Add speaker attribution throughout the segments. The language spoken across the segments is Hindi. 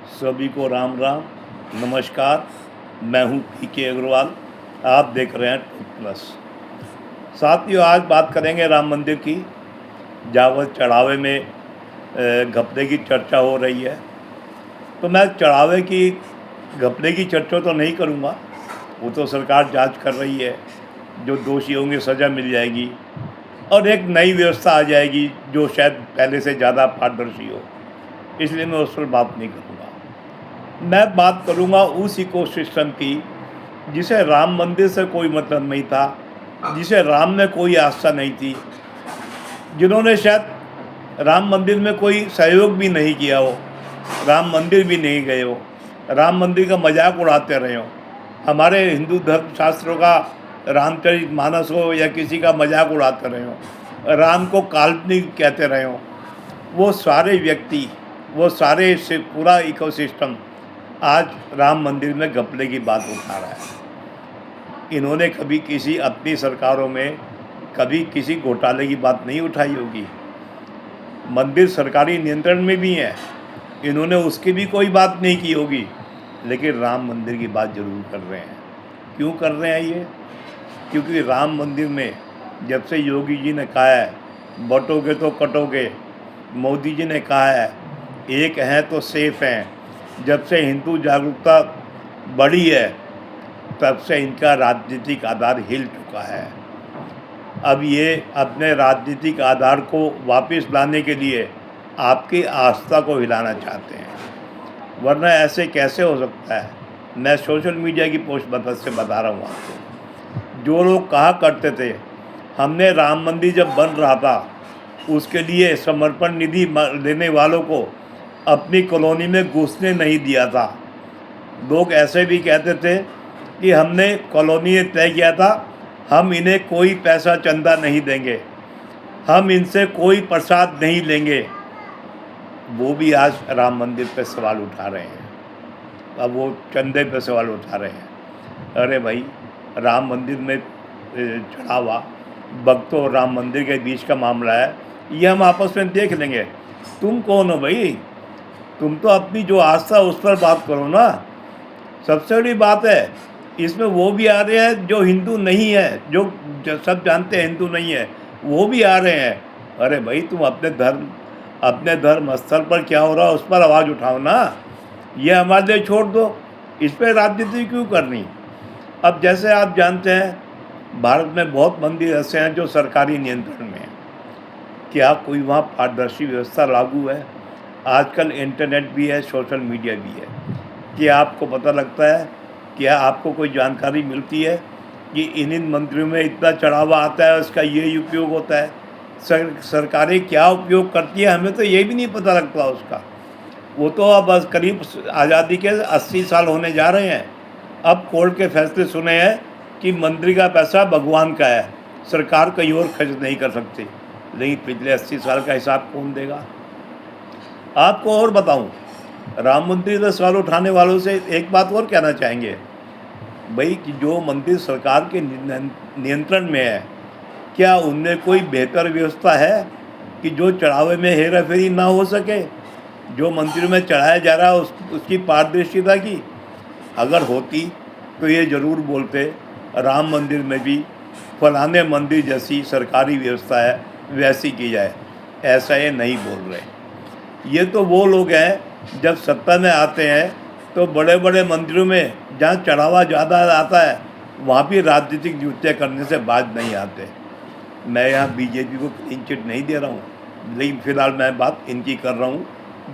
Speaker 1: सभी को राम राम, नमस्कार। मैं हूं पीके अग्रवाल। आप देख रहे हैं टॉप प्लस। साथियों, आज बात करेंगे राम मंदिर की। जावर चढ़ावे में घपले की चर्चा हो रही है, तो मैं चढ़ावे की घपले की चर्चा तो नहीं करूंगा। वो तो सरकार जांच कर रही है, जो दोषी होंगे सज़ा मिल जाएगी और एक नई व्यवस्था आ जाएगी जो शायद पहले से ज़्यादा पारदर्शी हो। इसलिए मैं उस पर बात नहीं करूँगा। मैं बात करूँगा उस इकोसिस्टम की जिसे राम मंदिर से कोई मतलब नहीं था, जिसे राम में कोई आस्था नहीं थी, जिन्होंने शायद राम मंदिर में कोई सहयोग भी नहीं किया हो, राम मंदिर भी नहीं गए हो, राम मंदिर का मजाक उड़ाते रहे हो, हमारे हिंदू धर्म शास्त्रों का रामचरित मानस हो या किसी का मजाक उड़ाते रहे हो, राम को काल्पनिक कहते रहे हो, वो सारे व्यक्ति, वो सारे से पूरा इकोसिस्टम आज राम मंदिर में घपले की बात उठा रहा है। इन्होंने कभी किसी अपनी सरकारों में कभी किसी घोटाले की बात नहीं उठाई होगी। मंदिर सरकारी नियंत्रण में भी है, इन्होंने उसकी भी कोई बात नहीं की होगी, लेकिन राम मंदिर की बात जरूर कर रहे हैं। क्यों कर रहे हैं ये? क्योंकि राम मंदिर में जब से योगी जी ने कहा है बटोगे तो कटोगे, मोदी जी ने कहा है एक हैं तो सेफ हैं, जब से हिंदू जागरूकता बढ़ी है तब से इनका राजनीतिक आधार हिल चुका है। अब ये अपने राजनीतिक आधार को वापस लाने के लिए आपकी आस्था को हिलाना चाहते हैं, वरना ऐसे कैसे हो सकता है। मैं सोशल मीडिया की पोस्ट मदद से बता रहा हूँ आपको। जो लोग कहा करते थे हमने राम मंदिर जब बन रहा था उसके लिए समर्पण निधि लेने वालों को अपनी कॉलोनी में घुसने नहीं दिया था, लोग ऐसे भी कहते थे कि हमने कॉलोनी तय किया था, हम इन्हें कोई पैसा चंदा नहीं देंगे, हम इनसे कोई प्रसाद नहीं लेंगे, वो भी आज राम मंदिर पे सवाल उठा रहे हैं। अब वो चंदे पे सवाल उठा रहे हैं। अरे भाई, राम मंदिर में चढ़ावा भक्तों और राम मंदिर के बीच का मामला है, ये हम आपस में देख लेंगे। तुम कौन हो भाई? तुम तो अपनी जो आस्था उस पर बात करो ना। सबसे बड़ी बात है इसमें वो भी आ रहे हैं जो हिंदू नहीं है, जो सब जानते हैं हिंदू नहीं है, वो भी आ रहे हैं। अरे भाई, तुम अपने धर्म स्थल पर क्या हो रहा है उस पर आवाज़ उठाओ ना। ये हमारे लिए छोड़ दो, इस पर राजनीति क्यों करनी। अब जैसे आप जानते हैं भारत में बहुत मंदिर ऐसे हैं जो सरकारी नियंत्रण में हैं। क्या कोई वहाँ पारदर्शी व्यवस्था लागू है? आजकल इंटरनेट भी है, सोशल मीडिया भी है। क्या आपको पता लगता है, क्या आपको कोई जानकारी मिलती है कि इन मंदिरों में इतना चढ़ावा आता है, उसका ये उपयोग होता है? सरकारें क्या उपयोग करती है हमें तो ये भी नहीं पता लगता उसका। वो तो अब करीब आज़ादी के 80 साल होने जा रहे हैं, अब कोर्ट के फैसले सुने हैं कि मंदिर का पैसा भगवान का है, सरकार कहीं और खर्च नहीं कर सकती। लेकिन पिछले 80 साल का हिसाब कौन देगा? आपको और बताऊं, राम मंदिर का सवाल उठाने वालों से एक बात और कहना चाहेंगे भाई कि जो मंदिर सरकार के नियंत्रण में है, क्या उनमें कोई बेहतर व्यवस्था है कि जो चढ़ावे में हेरा फेरी ना हो सके, जो मंदिर में चढ़ाया जा रहा है उसकी पारदर्शिता की? अगर होती तो ये ज़रूर बोलते राम मंदिर में भी फलाने मंदिर जैसी सरकारी व्यवस्था है वैसी की जाए। ऐसा ये नहीं बोल रहे। ये तो वो लोग हैं जब सत्ता में आते हैं तो बड़े बड़े मंदिरों में जहाँ चढ़ावा ज़्यादा आता है वहाँ भी राजनीतिक नियुक्तियाँ करने से बाज नहीं आते। मैं यहाँ बीजेपी को क्लीन चिट नहीं दे रहा हूँ, लेकिन फिलहाल मैं बात इनकी कर रहा हूँ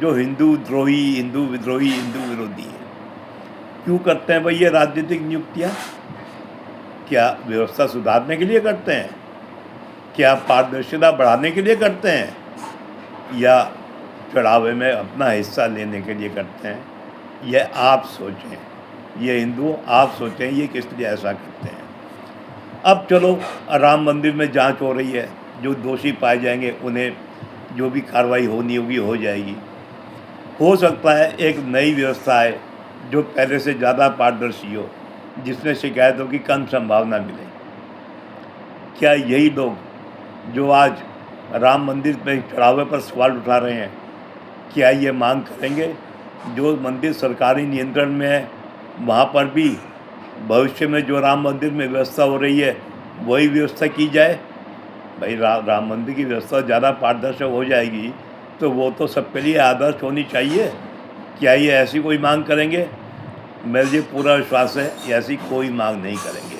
Speaker 1: जो हिंदू द्रोही, हिंदू विद्रोही, हिंदू विरोधी है। क्यों करते हैं भाई ये राजनीतिक नियुक्तियाँ? क्या व्यवस्था सुधारने के लिए करते हैं? क्या पारदर्शिता बढ़ाने के लिए करते हैं? या चढ़ावे में अपना हिस्सा लेने के लिए करते हैं? यह आप सोचें, ये हिंदू आप सोचें ये किस लिए ऐसा करते हैं। अब चलो, राम मंदिर में जांच हो रही है, जो दोषी पाए जाएंगे उन्हें जो भी कार्रवाई होनी होगी हो जाएगी। हो सकता है एक नई व्यवस्था है जो पहले से ज़्यादा पारदर्शी हो, जिसमें शिकायतों की कम संभावना मिले। क्या यही लोग जो आज राम मंदिर में चढ़ावे पर सवाल उठा रहे हैं, क्या ये मांग करेंगे जो मंदिर सरकारी नियंत्रण में है वहाँ पर भी भविष्य में जो राम मंदिर में व्यवस्था हो रही है वही व्यवस्था की जाए। भाई राम मंदिर की व्यवस्था ज़्यादा पारदर्शक हो जाएगी तो वो तो सबके लिए आदर्श होनी चाहिए। क्या ये ऐसी कोई मांग करेंगे? मुझे पूरा विश्वास है ये ऐसी कोई मांग नहीं करेंगे,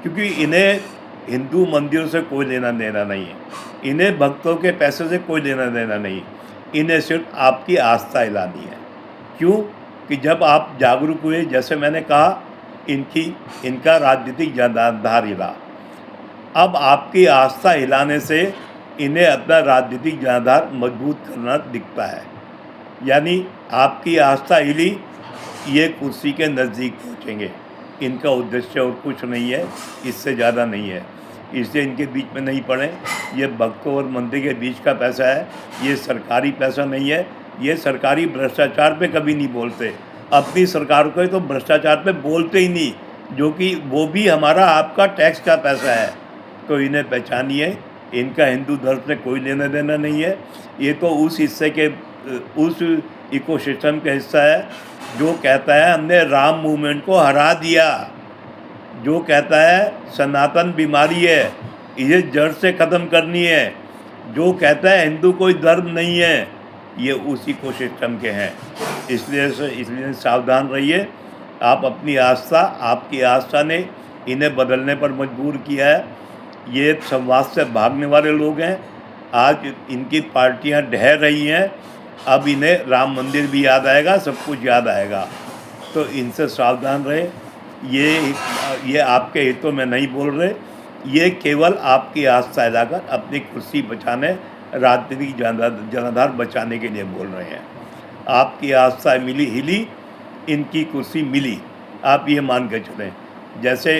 Speaker 1: क्योंकि इन्हें हिंदू मंदिरों से कोई लेना देना नहीं है, इन्हें भक्तों के पैसे से कोई लेना देना नहीं, इन्हें सिर्फ आपकी आस्था हिलानी है। क्यों कि जब आप जागरूक हुए, जैसे मैंने कहा, इनका राजनीतिक जनाधार हिला। अब आपकी आस्था हिलाने से इन्हें अपना राजनीतिक जनाधार मजबूत करना दिखता है। यानी आपकी आस्था हिली, ये कुर्सी के नज़दीक पहुँचेंगे। इनका उद्देश्य और कुछ नहीं है, इससे ज़्यादा नहीं है। इसलिए इनके बीच में नहीं पड़े। ये भक्तों और मंदिर के बीच का पैसा है, ये सरकारी पैसा नहीं है। ये सरकारी भ्रष्टाचार पे कभी नहीं बोलते, अपनी सरकार को तो भ्रष्टाचार पे बोलते ही नहीं, जो कि वो भी हमारा आपका टैक्स का पैसा है। तो इन्हें पहचानिए, इनका हिंदू धर्म से कोई लेना देना नहीं है। ये तो उस हिस्से के उस इकोसिस्टम का हिस्सा है जो कहता है हमने राम मूवमेंट को हरा दिया, जो कहता है सनातन बीमारी है, इसे जड़ से ख़त्म करनी है, जो कहता है हिंदू कोई धर्म नहीं है, ये उसी इकोसिस्टम के हैं। इसलिए सावधान रहिए। आप अपनी आस्था, आपकी आस्था ने इन्हें बदलने पर मजबूर किया है। ये संवाद से भागने वाले लोग हैं। आज इनकी पार्टियां ढह रही हैं, अब इन्हें राम मंदिर भी याद आएगा, सब कुछ याद आएगा। तो इनसे सावधान रहे। ये आपके हितों में नहीं बोल रहे, ये केवल आपकी आस्था हिलाकर अपनी कुर्सी बचाने, राजनीतिक जनाधार बचाने के लिए बोल रहे हैं। आपकी आस्था हिली, इनकी कुर्सी मिली, आप ये मान के चलें। जैसे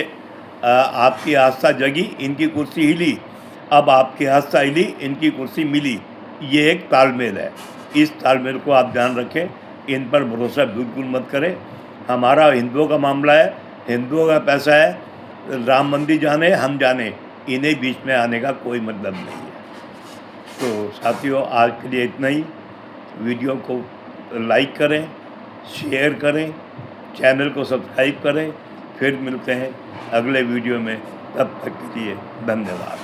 Speaker 1: आपकी आस्था जगी, इनकी कुर्सी हिली, अब आपकी आस्था हिली, इनकी कुर्सी मिली। ये एक तालमेल है। इस तालमेल को आप ध्यान रखें, इन पर भरोसा बिल्कुल मत करें। हमारा हिंदुओं का मामला है, हिंदुओं का पैसा है, राम मंदिर जाने हम जाने, इन्हें बीच में आने का कोई मतलब नहीं है। तो साथियों, आज के लिए इतना ही। वीडियो को लाइक करें, शेयर करें, चैनल को सब्सक्राइब करें। फिर मिलते हैं अगले वीडियो में, तब तक के लिए धन्यवाद।